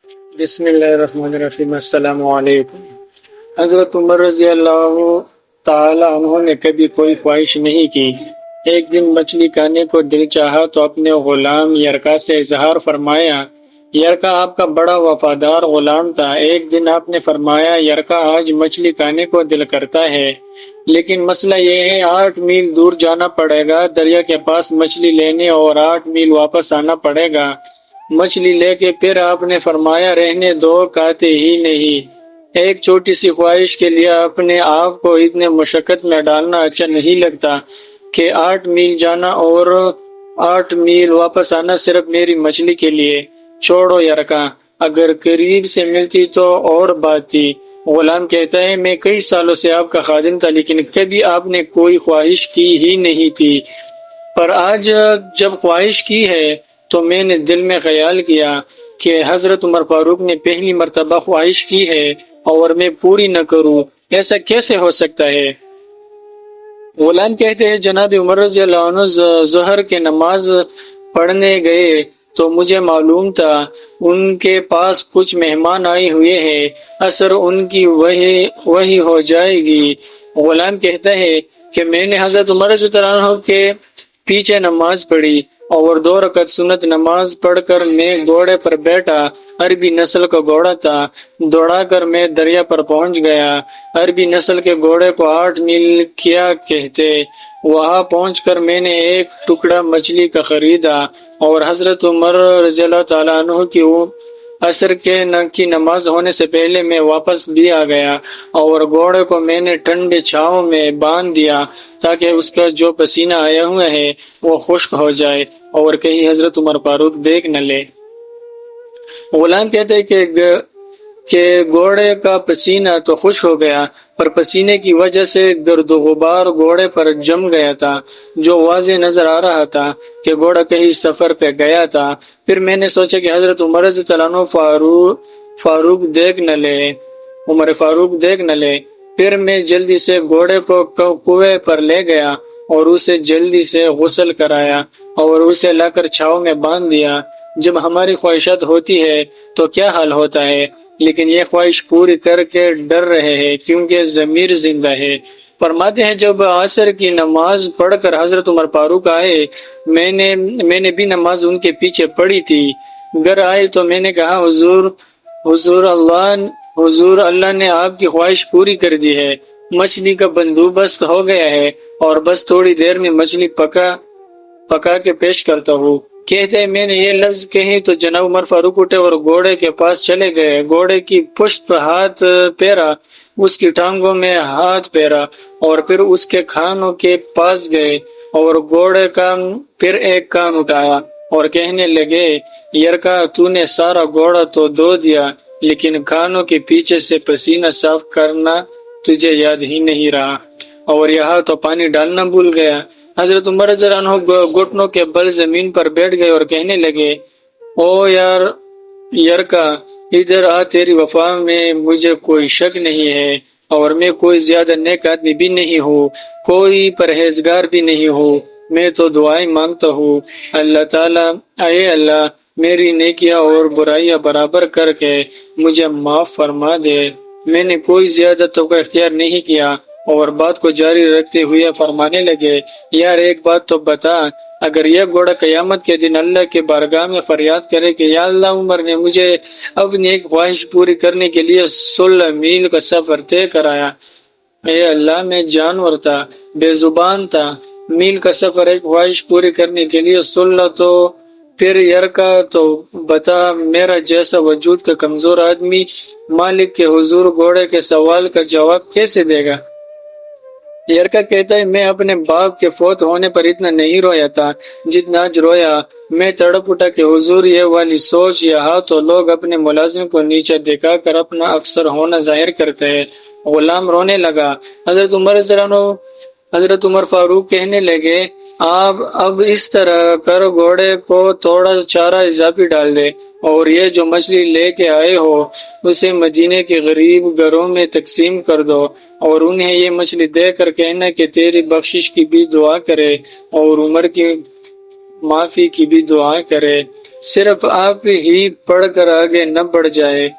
بسم اللہ الرحمن الرحیم۔ السلام علیکم۔ حضرت عمر رضی اللہ تعالی عنہ نے کبھی کوئی خواہش نہیں کی۔ ایک دن مچھلی کھانے کو دل چاہا تو اپنے غلام یرکا سے اظہار فرمایا۔ یرکا آپ کا بڑا وفادار غلام تھا۔ ایک دن آپ نے فرمایا، یرکا آج مچھلی کھانے کو دل کرتا ہے، لیکن مسئلہ یہ ہے 8 میل دور جانا پڑے گا دریا کے پاس مچھلی لینے، اور 8 میل واپس آنا پڑے گا مچھلی لے کے۔ پھر آپ نے فرمایا، رہنے دو، کھاتے ہی نہیں۔ ایک چھوٹی سی خواہش کے لیے اپنے آپ کو اتنے مشقت میں ڈالنا اچھا نہیں لگتا کہ 8 میل جانا اور 8 میل واپس آنا صرف میری مچھلی کے لیے۔ چھوڑو یرکا، اگر قریب سے ملتی تو اور بات تھی۔ غلام کہتا ہے، میں کئی سالوں سے آپ کا خادم تھا، لیکن کبھی آپ نے کوئی خواہش کی ہی نہیں تھی، پر آج جب خواہش کی ہے تو میں نے دل میں خیال کیا کہ حضرت عمر فاروق نے پہلی مرتبہ خواہش کی ہے اور میں پوری نہ کروں، ایسا کیسے ہو سکتا ہے؟ غلام کہتے ہیں، جناب عمر رضی اللہ عنہ ظہر کے نماز پڑھنے گئے تو مجھے معلوم تھا ان کے پاس کچھ مہمان آئے ہوئے ہیں، عصر ان کی وحی ہو جائے گی۔ غلام کہتا ہے کہ میں نے حضرت عمر رضی اللہ عنہ کے پیچھے نماز پڑھی اور 2 رکعت سنت نماز پڑھ کر میں گھوڑے پر بیٹھا۔ عربی نسل کا گھوڑا تھا، دوڑا کر میں دریا پر پہنچ گیا۔ عربی نسل کے گھوڑے کو 8 میل کیا کہتے۔ وہاں پہنچ کر میں نے ایک ٹکڑا مچھلی کا خریدا اور حضرت عمر رضی اللہ تعالیٰ عنہ کی عصر کی نماز ہونے سے پہلے میں واپس بھی آ گیا، اور گھوڑے کو میں نے ٹھنڈے چھاؤں میں باندھ دیا تاکہ اس کا جو پسینہ آیا ہوا ہے وہ خشک ہو جائے اور کہیں حضرت عمر فاروق دیکھ نہ لے۔ غلام کہتے ہیں کہ گھوڑے کا پسینہ تو خشک ہو گیا، پر پسینے کی وجہ سے گرد و غبار گھوڑے پر جم گیا تھا، جو واضح نظر آ رہا تھا کہ گھوڑا کہیں سفر پہ گیا تھا۔ پھر میں نے سوچا کہ حضرت عمر رضی اللہ عنہ فاروق دیکھ نہ لے۔ پھر میں جلدی سے گھوڑے کو کنویں پر لے گیا اور اسے جلدی سے غسل کرایا اور اسے لا کر چھاؤں میں باندھ دیا۔ جب ہماری خواہشات ہوتی ہے تو کیا حال ہوتا ہے، لیکن یہ خواہش پوری کر کے ڈر رہے ہیں کیونکہ ضمیر زندہ ہے۔ فرماتے ہیں، جب عصر کی نماز پڑھ کر حضرت عمر فاروق آئے، میں نے بھی نماز ان کے پیچھے پڑھی تھی۔ گھر آئے تو میں نے کہا، حضور اللہ نے آپ کی خواہش پوری کر دی ہے، مچھلی کا بندوبست ہو گیا ہے، اور بس تھوڑی دیر میں مچھلی پکا کے پیش کرتا ہوں۔ کہتے ہیں، میں نے یہ لفظ کہے تو جناب عمر فاروق اٹھے اور گھوڑے کے پاس چلے گئے۔ گھوڑے کی پشت پر ہاتھ پھیرا، اس کی ٹانگوں میں ہاتھ پھیرا اور پھر اس کے کھانوں کے پاس گئے اور گھوڑے کا پھر ایک کان اٹھایا اور کہنے لگے، یرکا، تو نے سارا گھوڑا تو دھو دیا، لیکن کانوں کے پیچھے سے پسینہ صاف کرنا تجھے یاد ہی نہیں رہا، اور یہاں تو پانی ڈالنا بھول گیا۔ حضرت عمر رضی اللہ عنہ گھٹنوں کے بل زمین پر بیٹھ گئے اور کہنے لگے، او یرکا، ادھر آ، تیری وفا میں مجھے کوئی شک نہیں ہے، اور میں کوئی زیادہ نیک آدمی بھی نہیں ہوں، کوئی پرہیزگار بھی نہیں ہوں، میں تو دعائیں مانگتا ہوں، اللہ تعالیٰ، اے اللہ، میری نیکیاں اور برائیاں برابر کر کے مجھے معاف فرما دے۔ میں نے کوئی زیادہ توقع اختیار نہیں کیا، اور بات کو جاری رکھتے ہوئے فرمانے لگے، یار ایک بات تو بتا، اگر یہ گھوڑا قیامت کے دن اللہ کے بارگاہ میں فریاد کرے کہ یا اللہ، عمر نے مجھے اپنی ایک خواہش پوری کرنے کے لیے 16 میل کا سفر طے کرایا، اے اللہ، میں جانور تھا، بے زبان تھا، میل کا سفر ایک خواہش پوری کرنے کے لیے 16، تو پھر یرکا تو بتا، میرا جیسا وجود کا کمزور آدمی مالک کے حضور گھوڑے کے سوال کا جواب کیسے دے گا؟ یرکا کہتا ہے، میں اپنے باپ کے فوت ہونے پر اتنا نہیں رویا تھا جتنا آج رویا۔ میں تڑپ اٹھا کہ حضور، یہ والی سوچ، یہاں تو لوگ اپنے ملازم کو نیچے دکھا کر اپنا افسر ہونا ظاہر کرتے ہیں۔ غلام رونے لگا۔ حضرت عمر فاروق کہنے لگے، آپ اب اس طرح کر، گھوڑے کو تھوڑا چارہ اضافی ڈال دے، اور یہ جو مچھلی لے کے آئے ہو اسے مدینے کے غریب گھروں میں تقسیم کر دو، اور انہیں یہ مچھلی دے کر کہنا کہ تیری بخشش کی بھی دعا کرے، اور معافی کی بھی دعا کرے، صرف آپ ہی پڑھ کر آگے نہ بڑھ جائے